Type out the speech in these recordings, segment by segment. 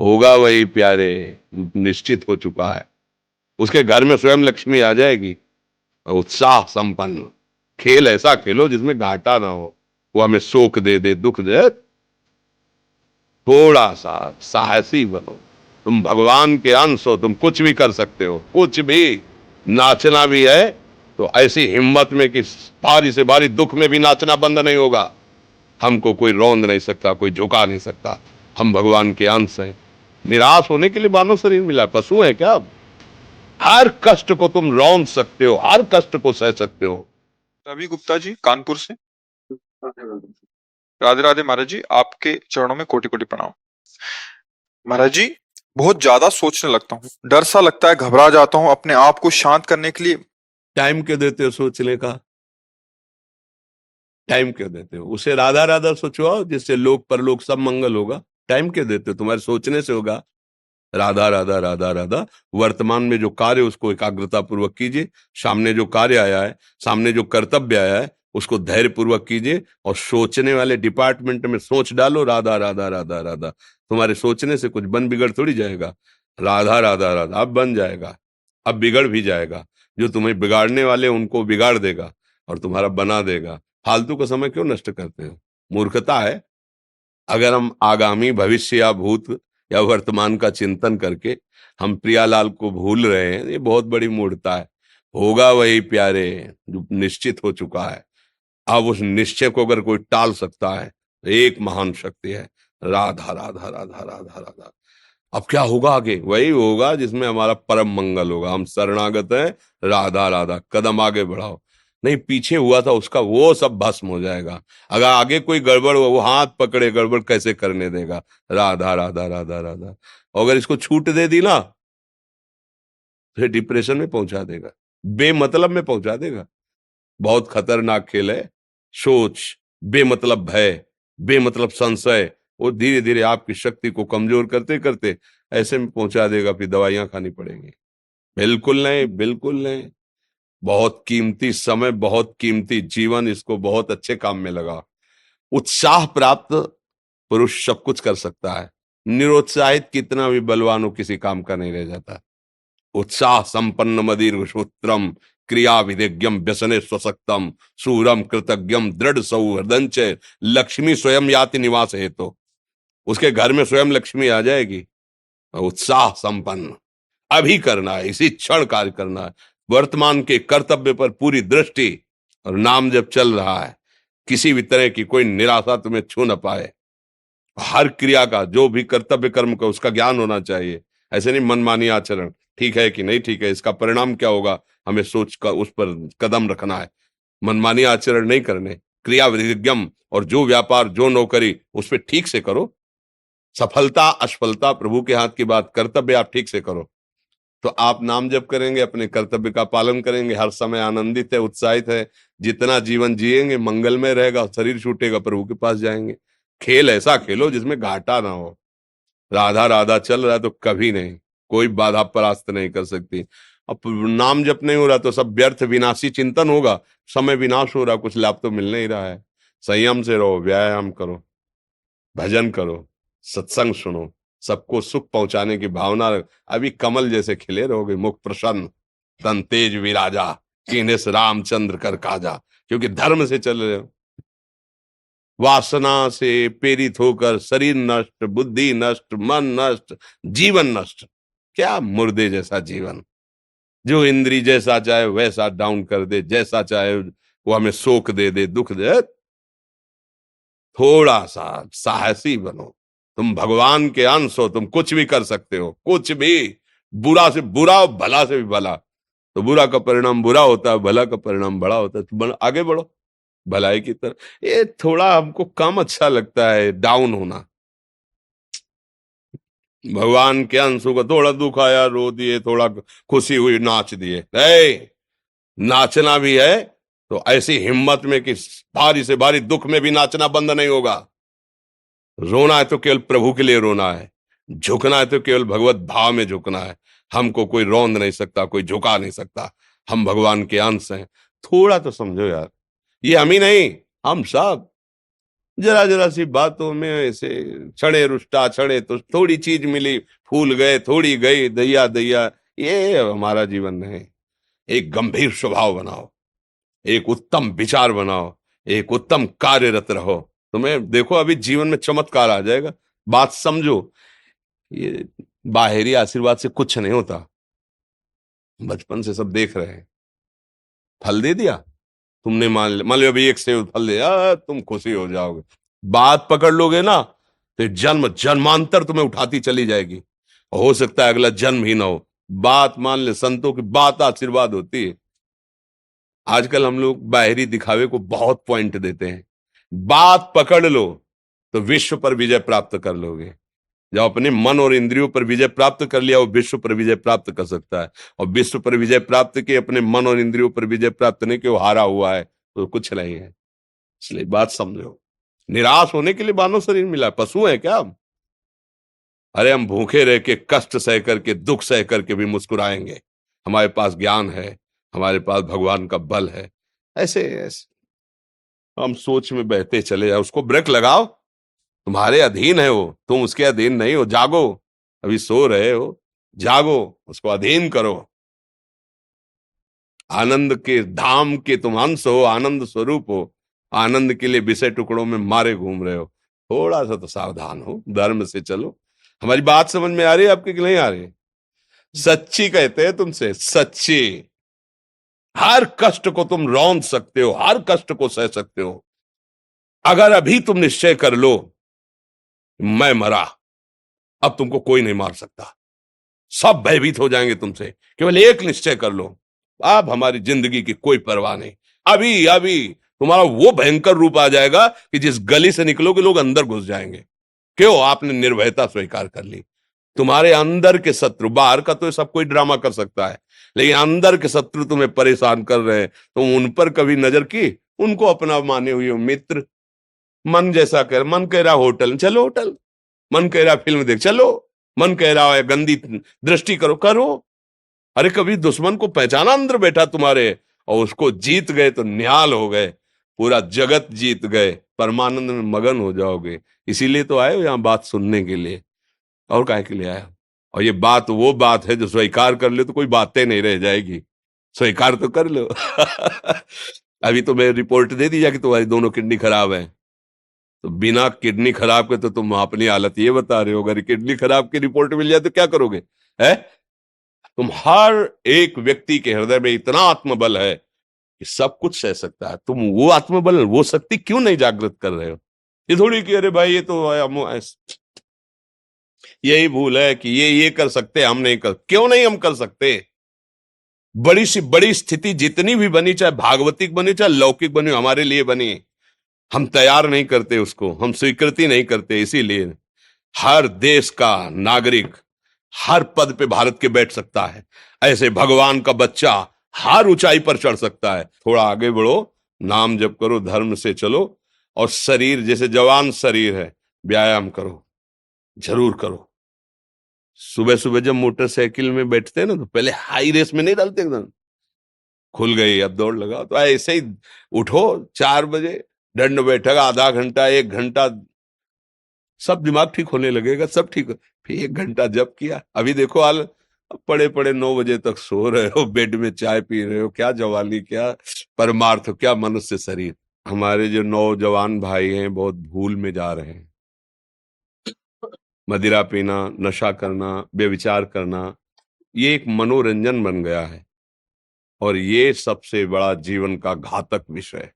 होगा वही प्यारे, निश्चित हो चुका है। उसके घर में स्वयं लक्ष्मी आ जाएगी। उत्साह संपन्न खेल ऐसा खेलो जिसमें घाटा ना हो। वो हमें शोक दे दे, दुख दे, थोड़ा सा साहसी बनो। तुम भगवान के अंश हो, तुम कुछ भी कर सकते हो, कुछ भी। नाचना भी है तो ऐसी हिम्मत में कि भारी से भारी दुख में भी नाचना बंद नहीं होगा। हमको कोई रौंद नहीं सकता, कोई झुका नहीं सकता। हम भगवान के अंश हैं। निराश होने के लिए मानव शरीर मिला, पशु है क्या? हर कष्ट को तुम रौंद सकते हो, हर कष्ट को सह सकते हो। रवि गुप्ता जी, कानपुर से। राधे राधे महाराज जी, आपके चरणों में कोटि कोटि प्रणाम। महाराज जी, बहुत ज्यादा सोचने लगता हूँ, डर सा लगता है, घबरा जाता हूँ। अपने आप को शांत करने के लिए टाइम क्यों देते हो सोचने का? टाइम क्यों देते हो? उसे राधा राधा सोचवाओ, जिससे लोक परलोक सब मंगल होगा। टाइम क्यों देते हो? तुम्हारे सोचने से होगा। राधा राधा राधा राधा। वर्तमान में जो कार्य उसको एकाग्रता पूर्वक कीजिए। सामने जो कार्य आया है, सामने जो कर्तव्य आया है, उसको धैर्य पूर्वक कीजिए। और सोचने वाले डिपार्टमेंट में सोच डालो राधा राधा राधा राधा। तुम्हारे सोचने से कुछ बन बिगड़ थोड़ी जाएगा। राधा राधा राधा अब बन जाएगा, अब बिगड़ भी जाएगा। जो तुम्हें बिगाड़ने वाले उनको बिगाड़ देगा और तुम्हारा बना देगा। फालतू का समय क्यों नष्ट करते हो? मूर्खता है। अगर हम आगामी भविष्य या भूत या वर्तमान का चिंतन करके हम प्रियालाल को भूल रहे हैं, ये बहुत बड़ी मूर्खता है। होगा वही प्यारे, जो निश्चित हो चुका है। अब उस निश्चय को अगर कोई टाल सकता है तो एक महान शक्ति है। राधा राधा राधा राधा राधा। अब क्या होगा आगे? वही होगा जिसमें हमारा परम मंगल होगा। हम शरणागत हैं, राधा राधा। कदम आगे बढ़ाओ। नहीं, पीछे हुआ था उसका वो सब भस्म हो जाएगा। अगर आगे कोई गड़बड़ हुआ, वो हाथ पकड़े गड़बड़ कैसे करने देगा? राधा राधा राधा राधा। और अगर इसको छूट दे दी ना, फिर डिप्रेशन में पहुंचा देगा, बेमतलब में पहुंचा देगा। बहुत खतरनाक खेल है। सोच, बेमतलब भय, बेमतलब संशय, वो धीरे धीरे आपकी शक्ति को कमजोर करते करते ऐसे में पहुंचा देगा, फिर दवाइयां खानी पड़ेंगी। बिल्कुल नहीं, बिल्कुल नहीं। बहुत कीमती समय, बहुत कीमती जीवन, इसको बहुत अच्छे काम में लगा। उत्साह प्राप्त पुरुष सब कुछ कर सकता है। निरुत्साहित कितना भी बलवान हो, किसी काम का नहीं रह जाता। उत्साह संपन्न मदीर्घ सूत्रम, क्रिया विधिज्ञम व्यसने स्वसक्तम, सूरम कृतज्ञम दृढ़ सौहृदंच, लक्ष्मी स्वयं याति निवास हेतु। उसके घर में स्वयं लक्ष्मी आ जाएगी। उत्साह संपन्न अभी करना है, इसी क्षण कार्य करना है। वर्तमान के कर्तव्य पर पूरी दृष्टि, और नाम जब चल रहा है, किसी भी तरह की कोई निराशा तुम्हें छू न पाए। हर क्रिया का, जो भी कर्तव्य कर्म का, उसका ज्ञान होना चाहिए। ऐसे नहीं मनमानी आचरण, ठीक है कि नहीं ठीक है, इसका परिणाम क्या होगा, हमें सोच का उस पर कदम रखना है। मनमानी आचरण नहीं करने। क्रिया विधिज्ञम, और जो व्यापार जो नौकरी उस पर ठीक से करो। सफलता असफलता प्रभु के हाथ की बात, कर्तव्य आप ठीक से करो तो आप नाम जप करेंगे, अपने कर्तव्य का पालन करेंगे, हर समय आनंदित है, उत्साहित है। जितना जीवन जिएंगे मंगलमय रहेगा। शरीर छूटेगा, प्रभु के पास जाएंगे। खेल ऐसा खेलो जिसमें घाटा ना हो। राधा राधा चल रहा है तो कभी नहीं, कोई बाधा परास्त नहीं कर सकती। अब नाम जप नहीं हो रहा तो सब व्यर्थ विनाशी चिंतन होगा। समय विनाश हो रहा, कुछ लाभ तो मिल नहीं रहा है। संयम से रहो, व्यायाम करो, भजन करो, सत्संग सुनो, सबको सुख पहुंचाने की भावना रख। अभी कमल जैसे खिले रहोगे, मुख प्रसन्न, तन तेज विराजा, कीनेस रामचंद्र कर काजा। क्योंकि धर्म से चल रहे हो। वासना से प्रेरित होकर शरीर नष्ट, बुद्धि नष्ट, मन नष्ट, जीवन नष्ट। क्या मुर्दे जैसा जीवन, जो इंद्री जैसा चाहे वैसा डाउन कर दे, जैसा चाहे वो हमें शोक दे दे, दुख दे। थोड़ा सा साहसी बनो। तुम भगवान के अंश हो, तुम कुछ भी कर सकते हो, कुछ भी। बुरा से बुरा, भला से भी भला। तो बुरा का परिणाम बुरा होता है, भला का परिणाम बड़ा होता है। तो आगे बढ़ो भलाई की तरफ। ये थोड़ा हमको कम अच्छा लगता है डाउन होना। भगवान के अंश को थोड़ा दुख आया रो दिए, थोड़ा खुशी हुई नाच दिए। नाचना भी है तो ऐसी हिम्मत में कि भारी से भारी दुख में भी नाचना बंद नहीं होगा। रोना है तो केवल प्रभु के लिए रोना है। झुकना है तो केवल भगवत भाव में झुकना है। हमको कोई रौंद नहीं सकता, कोई झुका नहीं सकता। हम भगवान के अंश हैं। थोड़ा तो समझो यार, ये हम ही नहीं, हम सब। जरा जरा सी बातों में ऐसे क्षणे रुष्टा क्षणे तो थोड़ी चीज मिली, फूल गए, थोड़ी गई, दैया दैया। ये हमारा जीवन नहीं। एक गंभीर स्वभाव बनाओ, एक उत्तम विचार बनाओ, एक उत्तम कार्यरत रहो। तुम्हें देखो अभी जीवन में चमत्कार आ जाएगा। बात समझो, ये बाहरी आशीर्वाद से कुछ नहीं होता। बचपन से सब देख रहे हैं। फल दे दिया तुमने, मान लो अभी एक सेब फल दिया, तुम खुशी हो जाओगे। बात पकड़ लोगे ना तो जन्म जन्मांतर तुम्हें उठाती चली जाएगी। हो सकता है अगला जन्म ही ना हो। बात मान ले, संतों की बात आशीर्वाद होती है। आजकल हम लोग बाहरी दिखावे को बहुत पॉइंट देते हैं। बात पकड़ लो तो विश्व पर विजय प्राप्त कर लोगे। जब अपने मन और इंद्रियों पर विजय प्राप्त कर लिया, वो विश्व पर विजय प्राप्त कर सकता है। और विश्व पर विजय प्राप्त किए, अपने मन और इंद्रियों पर विजय प्राप्त नहीं कि वो हारा हुआ है, तो कुछ नहीं है। इसलिए बात समझो। निराश होने के लिए मानव शरीर मिला, पशु है क्या हम? अरे हम भूखे रह के, कष्ट सह करके, दुख सह करके भी मुस्कुराएंगे। हमारे पास ज्ञान है, हमारे पास भगवान का बल है। ऐसे ऐसे हम सोच में बहते चले जाओ। उसको ब्रेक लगाओ। तुम्हारे अधीन है वो, तुम उसके अधीन नहीं हो। जागो, अभी सो रहे हो, जागो, उसको अधीन करो। आनंद के धाम के तुम अंश हो, आनंद स्वरूप हो। आनंद के लिए विषय टुकड़ों में मारे घूम रहे हो। थोड़ा सा तो सावधान हो, धर्म से चलो। हमारी बात समझ में आ रही है आपकी कि नहीं आ रही? सच्ची कहते हैं तुमसे, सच्ची। हर कष्ट को तुम रौंद सकते हो, हर कष्ट को सह सकते हो, अगर अभी तुम निश्चय कर लो मैं मरा, अब तुमको कोई नहीं मार सकता। सब भयभीत हो जाएंगे तुमसे। केवल एक निश्चय कर लो, अब हमारी जिंदगी की कोई परवाह नहीं। अभी अभी तुम्हारा वो भयंकर रूप आ जाएगा कि जिस गली से निकलोगे लोग अंदर घुस जाएंगे। क्यों? आपने निर्भयता स्वीकार कर ली। तुम्हारे अंदर के शत्रु, बाहर का तो सब कोई ड्रामा कर सकता है, लेकिन अंदर के शत्रु तुम्हें परेशान कर रहे हैं, तुम उन पर कभी नजर की? उनको अपना माने हुए हो मित्र। मन जैसा कर, मन कह रहा होटल चलो होटल, मन कह रहा फिल्म देख चलो, मन कह रहा है गंदी दृष्टि करो करो। अरे कभी दुश्मन को पहचाना अंदर बैठा तुम्हारे, और उसको जीत गए तो निहाल हो गए, पूरा जगत जीत गए, परमानंद में मगन हो जाओगे। इसीलिए तो आए हो यहाँ बात सुनने के लिए, और काहे के लिए आए हो? और ये बात वो बात है जो स्वीकार कर ले तो कोई बातें नहीं रह जाएगी। स्वीकार तो कर लो। अभी तो मैं रिपोर्ट दे दी जा कि तुम्हारी दोनों किडनी खराब है, तो बिना किडनी खराब के तो तुम अपनी हालत ये बता रहे हो। अगर किडनी खराब की रिपोर्ट मिल जाए तो क्या करोगे? है? तुम हर एक व्यक्ति के हृदय में इतना आत्मबल है कि सब कुछ सह सकता है। तुम वो आत्मबल, वो शक्ति क्यों नहीं जागृत कर रहे हो? ये थोड़ी कि अरे भाई ये तो यही भूल है कि ये कर सकते, हम नहीं कर। क्यों नहीं हम कर सकते? बड़ी सी बड़ी स्थिति जितनी भी बनी, चाहे भागवतिक बनी चाहे लौकिक बनी, हमारे लिए बनी, हम तैयार नहीं करते उसको, हम स्वीकृति नहीं करते। इसीलिए हर देश का नागरिक हर पद पे भारत के बैठ सकता है। ऐसे भगवान का बच्चा हर ऊंचाई पर चढ़ सकता है। थोड़ा आगे बढ़ो, नाम जप करो, धर्म से चलो, और शरीर जैसे जवान शरीर है, व्यायाम करो, जरूर करो। सुबह सुबह जब मोटरसाइकिल में बैठते हैं ना, तो पहले हाई रेस में नहीं डालते, एकदम खुल गई अब दौड़ लगाओ, तो ऐसे ही उठो 4 बजे, दंड बैठक आधा घंटा 1 घंटा, सब दिमाग ठीक होने लगेगा, सब ठीक हो। फिर 1 घंटा जब किया, अभी देखो हाल, पड़े पड़े 9 बजे तक सो रहे हो, बेड में चाय पी रहे हो। क्या जवानी, क्या परमार्थ, क्या मनुष्य शरीर। हमारे जो नौजवान भाई हैं बहुत भूल में जा रहे हैं। मदिरा पीना, नशा करना, व्यभिचार करना, ये एक मनोरंजन बन गया है, और ये सबसे बड़ा जीवन का घातक विषय है।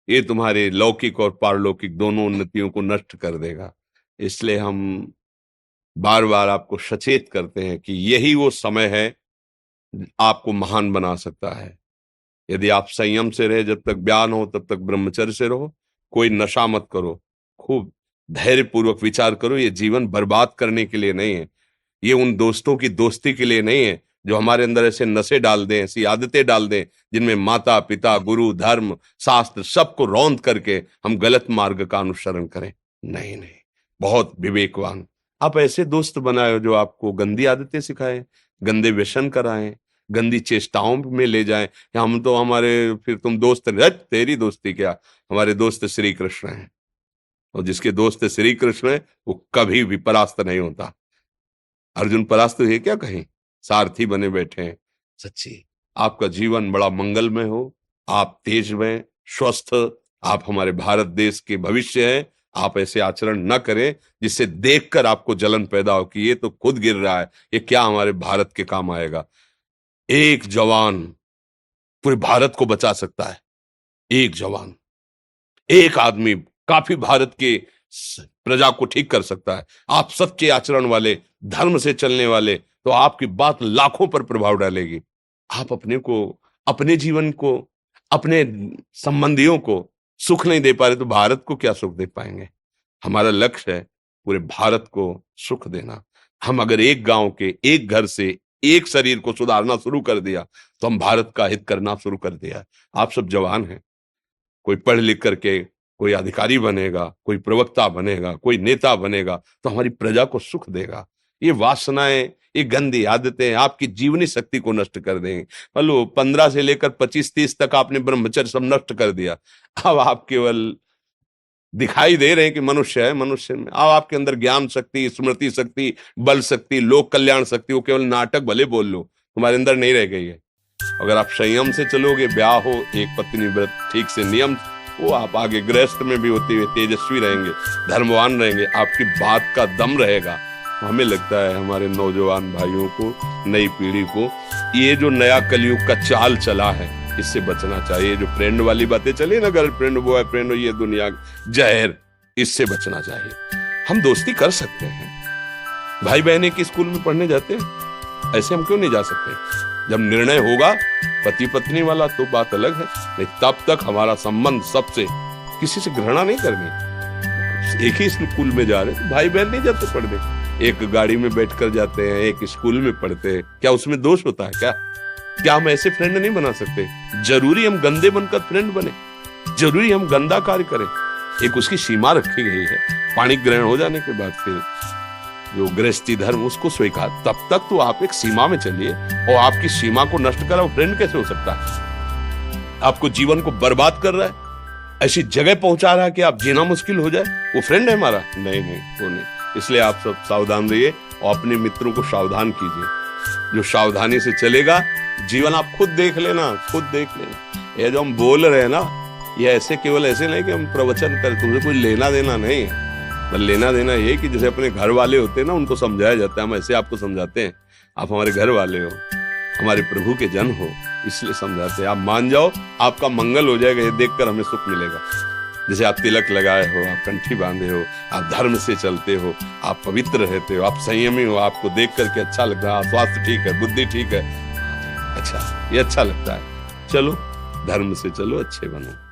ये तुम्हारे लौकिक और पारलौकिक दोनों उन्नतियों को नष्ट कर देगा। इसलिए हम बार बार आपको सचेत करते हैं कि यही वो समय है आपको महान बना सकता है। यदि आप संयम से रहे, जब तक ज्ञान हो तब तक ब्रह्मचर्य से रहो, कोई नशा मत करो, खूब धैर्य पूर्वक विचार करो। ये जीवन बर्बाद करने के लिए नहीं है, ये उन दोस्तों की दोस्ती के लिए नहीं है जो हमारे अंदर ऐसे नशे डाल दें, ऐसी आदतें डाल दें जिनमें माता पिता गुरु धर्म शास्त्र सबको रौंद करके हम गलत मार्ग का अनुसरण करें। नहीं नहीं, बहुत विवेकवान। आप ऐसे दोस्त बनाए जो आपको गंदी आदतें सिखाएं, गंदे व्यसन कराएं, गंदी चेष्टाओं में ले जाएं। कि हम तो हमारे, फिर तुम दोस्त, तेरी दोस्ती क्या, हमारे दोस्त श्री कृष्ण हैं। और जिसके दोस्त श्री कृष्ण है वो कभी भी परास्त नहीं होता। अर्जुन परास्त हुए क्या कहीं, सारथी बने बैठे हैं। सच्ची आपका जीवन बड़ा मंगलमय हो, आप तेज में स्वस्थ, आप हमारे भारत देश के भविष्य हैं। आप ऐसे आचरण न करें जिससे देखकर आपको जलन पैदा हो कि ये तो खुद गिर रहा है, ये क्या हमारे भारत के काम आएगा। एक जवान पूरे भारत को बचा सकता है, एक जवान, एक आदमी काफी भारत के प्रजा को ठीक कर सकता है। आप सच्चे आचरण वाले, धर्म से चलने वाले, तो आपकी बात लाखों पर प्रभाव डालेगी। आप अपने को, अपने जीवन को, अपने संबंधियों को सुख नहीं दे पा रहे तो भारत को क्या सुख दे पाएंगे। हमारा लक्ष्य है पूरे भारत को सुख देना। हम अगर एक गांव के, एक घर से, एक शरीर को सुधारना शुरू कर दिया तो हम भारत का हित करना शुरू कर दिया। आप सब जवान हैं, कोई पढ़ लिख करके कोई अधिकारी बनेगा, कोई प्रवक्ता बनेगा, कोई नेता बनेगा तो हमारी प्रजा को सुख देगा। ये वासनाएं, ये गंदी आदतें आपकी जीवनी शक्ति को नष्ट कर देंगे। मान लो 15 से लेकर 25-30 तक आपने ब्रह्मचर्य सब नष्ट कर दिया, अब आप केवल दिखाई दे रहे हैं कि मनुष्य है, मनुष्य में अब आपके अंदर ज्ञान शक्ति, स्मृति शक्ति, बल शक्ति, लोक कल्याण शक्ति, वो केवल नाटक भले बोल लो, तुम्हारे अंदर नहीं रह गई है। अगर आप संयम से चलोगे, ब्याह हो, एक पत्नी व्रत ठीक से नियम, वो आप आगे गृहस्थ में भी होते हुए तेजस्वी रहेंगे, धर्मवान रहेंगे, आपकी बात का दम रहेगा। हमें लगता है हमारे नौजवान भाइयों को, नई पीढ़ी को, ये जो नया कलयुग का चाल चला है इससे बचना चाहिए। जो फ्रेंड वाली बातें चली ना, गर्लफ्रेंड, बॉयफ्रेंड, ये दुनिया जहर, इससे बचना चाहिए। हम दोस्ती कर सकते हैं, भाई बहन एक स्कूल में पढ़ने जाते हैं, ऐसे हम क्यों नहीं जा सकते। जब निर्णय होगा पति पत्नी वाला तो बात अलग है, नहीं तब तक हमारा संबंध सबसे, किसी से घृणा नहीं करनी। एक ही स्कूल में जा रहे तो भाई बहन नहीं जाते पढ़ने, एक गाड़ी में बैठकर जाते हैं, एक स्कूल में पढ़ते हैं, क्या उसमें दोष होता है क्या? क्या हम ऐसे फ्रेंड नहीं बना सकते? जरूरी हम गंदे बनकर फ्रेंड बने? जरूरी हम गंदा कार्य करें? एक उसकी सीमा रखी गई है। पाणी ग्रहण हो जाने के बाद फिर जो गृहस्थी धर्म उसको स्वीकार, तब तक तो आप एक सीमा में चलिए, और आपकी सीमा को नष्ट करा वो फ्रेंड कैसे हो सकता है? आपको जीवन को बर्बाद कर रहा है, ऐसी जगह पहुंचा रहा है कि आप जीना मुश्किल हो जाए, वो फ्रेंड है हमारा? नहीं, वो नहीं। इसलिए आप सब सावधान रहिए और अपने मित्रों को सावधान कीजिए। जो सावधानी से चलेगा, जीवन आप खुद देख लेना, खुद देख लेना। ये जो हम बोल रहे हैं ना, ये ऐसे केवल ऐसे नहीं कि हम प्रवचन कर, तुमसे कोई लेना देना नहीं है। बस लेना देना ये कि जैसे अपने घर वाले होते हैं ना, उनको समझाया जाता है, हम ऐसे आपको समझाते हैं। आप हमारे घर वाले हो, हमारे प्रभु के जन हो, इसलिए समझाते हैं। आप मान जाओ, आपका मंगल हो जाएगा, ये देखकर हमें सुख मिलेगा। जैसे आप तिलक लगाए हो, आप कंठी बांधे हो, आप धर्म से चलते हो, आप पवित्र रहते हो, आप संयमी हो, आपको देख करके अच्छा लग रहा है, स्वास्थ्य ठीक है, बुद्धि ठीक है, अच्छा, ये अच्छा लगता है। चलो धर्म से चलो, अच्छे बनो।